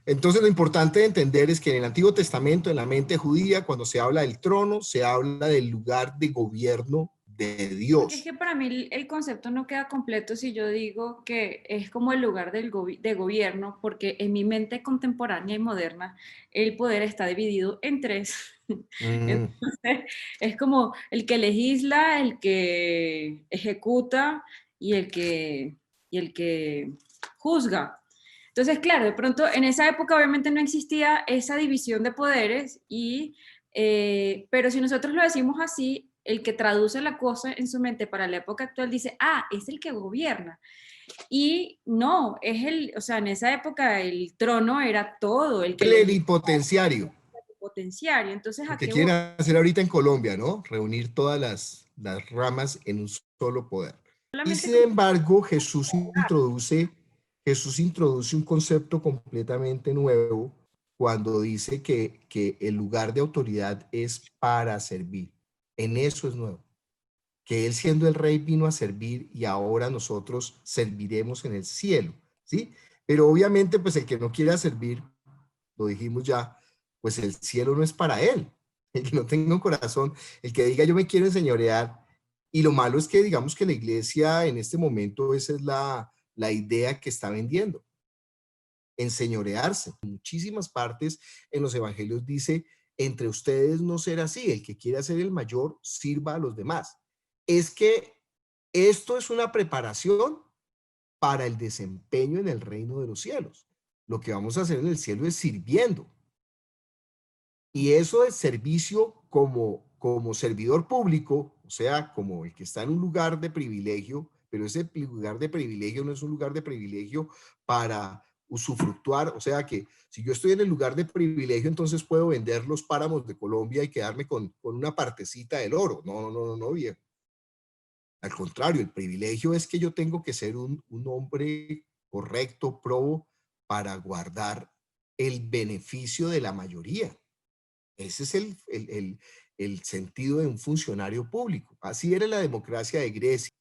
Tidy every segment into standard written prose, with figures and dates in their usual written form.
Entonces lo importante de entender es que en el Antiguo Testamento, en la mente judía, cuando se habla del trono, se habla del lugar de gobierno de Porque es Dios. que para mí el concepto no queda completo si yo digo que es como el lugar de gobierno, porque en mi mente contemporánea y moderna el poder está dividido en tres. Mm, Entonces, es como el que legisla, el que ejecuta y el que juzga. Entonces, claro, de pronto en esa época obviamente no existía esa división de poderes, pero si nosotros lo decimos así, el que traduce la cosa en su mente para la época actual dice, ah, es el que gobierna. Y no, o sea, en esa época el trono era todo, el que legisla, plenipotenciario, el potenciario. Entonces, lo ¿a que qué voy? quieren hacer ahorita en Colombia, ¿no? Reunir todas las ramas en un solo poder. Y Solamente sin como embargo, Jesús introduce un concepto completamente nuevo cuando dice que el lugar de autoridad es para servir. En eso es nuevo. Que Él siendo el rey vino a servir y ahora nosotros serviremos en el cielo, ¿sí? Pero obviamente, pues el que no quiera servir, lo dijimos ya, pues el cielo no es para él. El que no tenga un corazón, el que diga yo me quiero enseñorear. Y lo malo es que digamos que la iglesia en este momento esa es la idea que está vendiendo, enseñorearse. En muchísimas partes en los evangelios dice, entre ustedes no será así, el que quiera ser el mayor sirva a los demás. Es que esto es una preparación para el desempeño en el reino de los cielos. Lo que vamos a hacer en el cielo es sirviendo. Y eso de servicio como servidor público, o sea, como el que está en un lugar de privilegio, pero ese lugar de privilegio no es un lugar de privilegio para usufructuar, o sea que si yo estoy en el lugar de privilegio, entonces puedo vender los páramos de Colombia y quedarme con una partecita del oro. No, no, no, no, no, viejo. Al contrario, el privilegio es que yo tengo que ser un hombre correcto, probo, para guardar el beneficio de la mayoría. Ese es el sentido de un funcionario público. Así era la democracia de Grecia.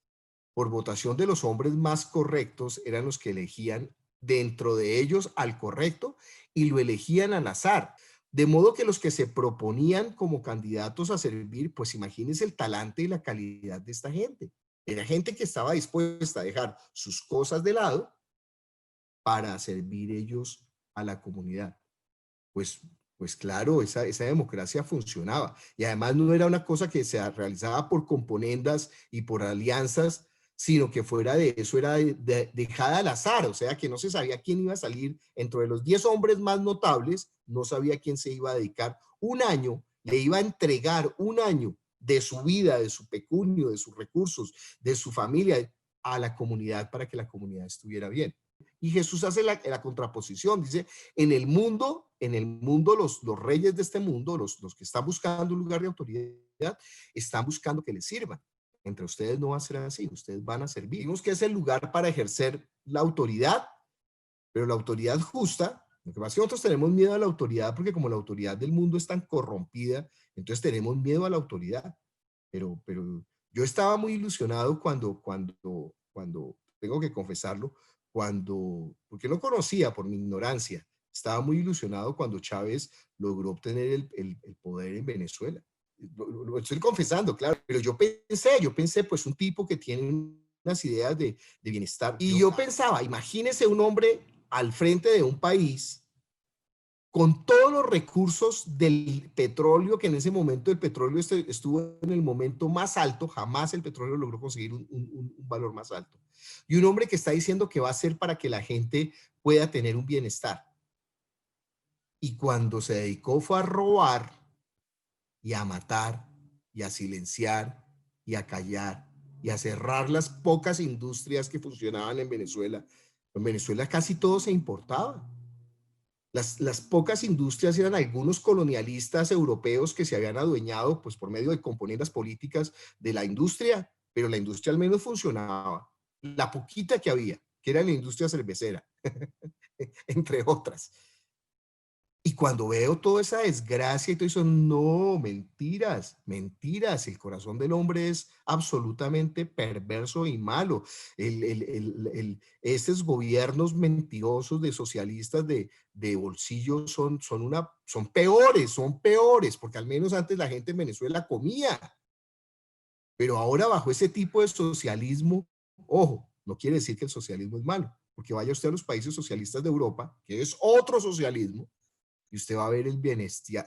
Por votación de los hombres más correctos eran los que elegían dentro de ellos al correcto y lo elegían al azar. De modo que los que se proponían como candidatos a servir, pues imagínense el talante y la calidad de esta gente. Era gente que estaba dispuesta a dejar sus cosas de lado para servir ellos a la comunidad. Pues, pues claro, esa democracia funcionaba. Y además no era una cosa que se realizaba por componendas y por alianzas, sino que fuera de eso, era dejada al azar, o sea que no se sabía quién iba a salir entre los 10 hombres más notables, no sabía quién se iba a dedicar un año, le iba a entregar un año de su vida, de su pecunio, de sus recursos, de su familia a la comunidad para que la comunidad estuviera bien. Y Jesús hace la contraposición, dice, en el mundo los reyes de este mundo, los que están buscando un lugar de autoridad, están buscando que les sirvan. Entre ustedes no va a ser así, ustedes van a servir. Vimos que es el lugar para ejercer la autoridad, pero la autoridad justa, lo que pasa es que nosotros tenemos miedo a la autoridad porque como la autoridad del mundo es tan corrompida, entonces tenemos miedo a la autoridad. Pero yo estaba muy ilusionado cuando tengo que confesarlo, porque no conocía por mi ignorancia, estaba muy ilusionado cuando Chávez logró obtener el poder en Venezuela. Lo estoy confesando, claro, pero yo pensé, pues un tipo que tiene unas ideas de bienestar. Y yo pensaba, imagínese un hombre al frente de un país con todos los recursos del petróleo, que en ese momento el petróleo estuvo en el momento más alto, jamás el petróleo logró conseguir un valor más alto. Y un hombre que está diciendo que va a hacer para que la gente pueda tener un bienestar. Y cuando se dedicó fue a robar y a matar y a silenciar y a callar y a cerrar las pocas industrias que funcionaban en Venezuela. En Venezuela casi todo se importaba. Las pocas industrias eran algunos colonialistas europeos que se habían adueñado pues, por medio de componendas políticas de la industria, pero la industria al menos funcionaba. La poquita que había, que era la industria cervecera, entre otras. Y cuando veo toda esa desgracia y todo eso, no, mentiras, mentiras. El corazón del hombre es absolutamente perverso y malo. Estos gobiernos mentirosos de socialistas de bolsillo son peores, porque al menos antes la gente en Venezuela comía. Pero ahora bajo ese tipo de socialismo, ojo, no quiere decir que el socialismo es malo, porque vaya usted a los países socialistas de Europa, que es otro socialismo, y usted va a ver el bienestar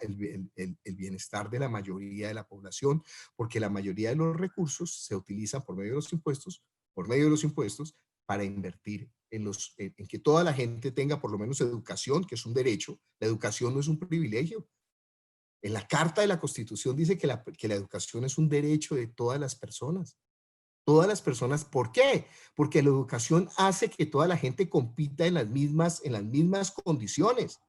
de la mayoría de la población, porque la mayoría de los recursos se utilizan por medio de los impuestos, para invertir en que toda la gente tenga por lo menos educación, que es un derecho. La educación no es un privilegio. En la Carta de la Constitución dice que la educación es un derecho de todas las personas. Todas las personas, ¿por qué? Porque la educación hace que toda la gente compita en las mismas condiciones.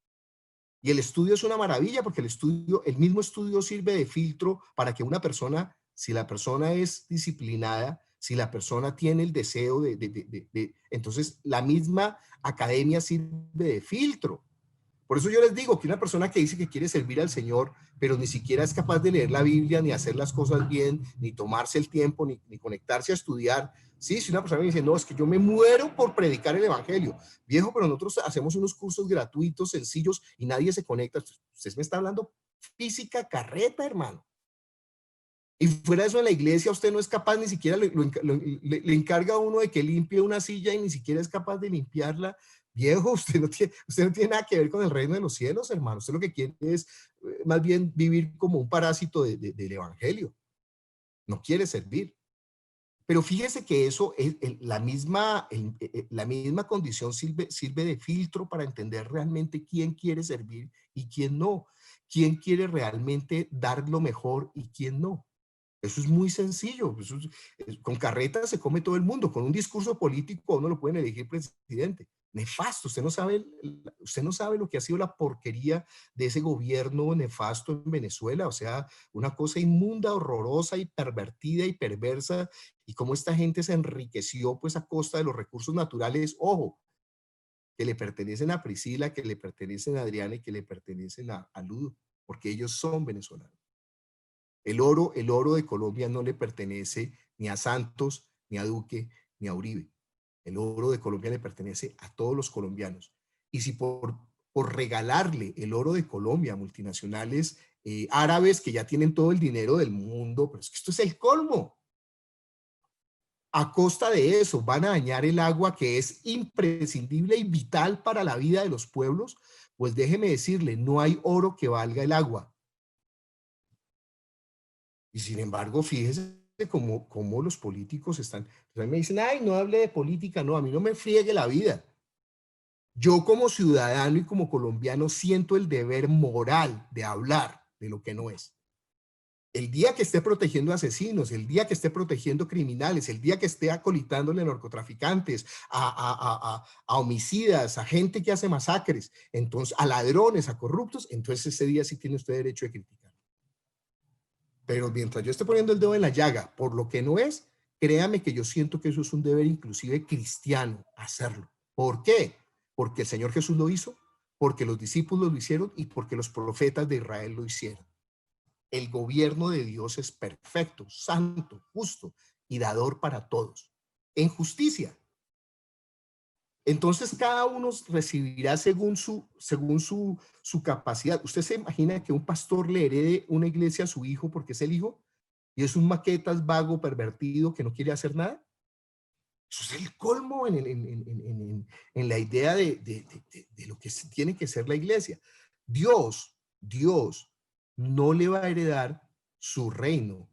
Y el estudio es una maravilla porque el mismo estudio sirve de filtro para que una persona, si la persona es disciplinada, si la persona tiene el deseo entonces la misma academia sirve de filtro. Por eso yo les digo que una persona que dice que quiere servir al Señor, pero ni siquiera es capaz de leer la Biblia, ni hacer las cosas bien, ni tomarse el tiempo, ni conectarse a estudiar. Sí, si una persona me dice, no, es que yo me muero por predicar el Evangelio. Viejo, pero nosotros hacemos unos cursos gratuitos, sencillos, y nadie se conecta. Usted me está hablando física carreta, hermano. Y fuera de eso, en la iglesia usted no es capaz, ni siquiera le encarga a uno de que limpie una silla y ni siquiera es capaz de limpiarla. Viejo, usted no tiene nada que ver con el reino de los cielos, hermano. Usted lo que quiere es más bien vivir como un parásito del evangelio. No quiere servir. Pero fíjese que eso, la misma condición sirve de filtro para entender realmente quién quiere servir y quién no. Quién quiere realmente dar lo mejor y quién no. Eso es muy sencillo. Con carretas se come todo el mundo. Con un discurso político uno lo pueden elegir presidente. Nefasto. Usted no sabe lo que ha sido la porquería de ese gobierno nefasto en Venezuela. O sea, una cosa inmunda, horrorosa y pervertida y perversa. Y cómo esta gente se enriqueció pues a costa de los recursos naturales. Ojo, que le pertenecen a Priscila, que le pertenecen a Adriana y que le pertenecen a Ludo, porque ellos son venezolanos. El oro de Colombia no le pertenece ni a Santos, ni a Duque, ni a Uribe. El oro de Colombia le pertenece a todos los colombianos. Y si por regalarle el oro de Colombia a multinacionales árabes que ya tienen todo el dinero del mundo, pero es que esto es el colmo. A costa de eso van a dañar el agua que es imprescindible y vital para la vida de los pueblos, pues déjeme decirle, no hay oro que valga el agua. Y sin embargo, fíjese cómo los políticos están. Entonces me dicen, ay, no hable de política. No, a mí no me friegue la vida. Yo como ciudadano y como colombiano siento el deber moral de hablar de lo que no es. El día que esté protegiendo asesinos, el día que esté protegiendo criminales, el día que esté acolitándole a narcotraficantes, a homicidas, a gente que hace masacres, entonces a ladrones, a corruptos, entonces ese día sí tiene usted derecho de criticar. Pero mientras yo esté poniendo el dedo en la llaga por lo que no es, créame que yo siento que eso es un deber inclusive cristiano, hacerlo. ¿Por qué? Porque el Señor Jesús lo hizo, porque los discípulos lo hicieron y porque los profetas de Israel lo hicieron. El gobierno de Dios es perfecto, santo, justo y dador para todos, en justicia. Entonces cada uno recibirá según su capacidad. ¿Usted se imagina que un pastor le herede una iglesia a su hijo porque es el hijo? Y es un maquetas vago, pervertido, que no quiere hacer nada. Eso es el colmo en la idea de lo que tiene que ser la iglesia. Dios no le va a heredar su reino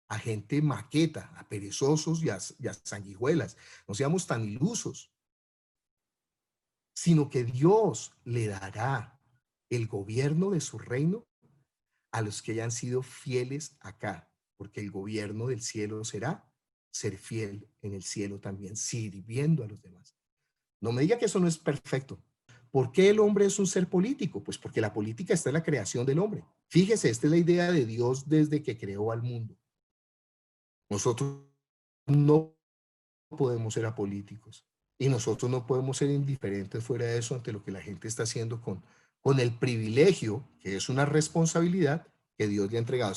a gente maqueta, a perezosos y a sanguijuelas. No seamos tan ilusos, sino que Dios le dará el gobierno de su reino a los que hayan sido fieles acá, porque el gobierno del cielo será ser fiel en el cielo también, sirviendo a los demás. No me diga que eso no es perfecto. ¿Por qué el hombre es un ser político? Pues porque la política está en la creación del hombre. Fíjese, esta es la idea de Dios desde que creó al mundo. Nosotros no podemos ser apolíticos y nosotros no podemos ser indiferentes fuera de eso ante lo que la gente está haciendo con el privilegio, que es una responsabilidad que Dios le ha entregado.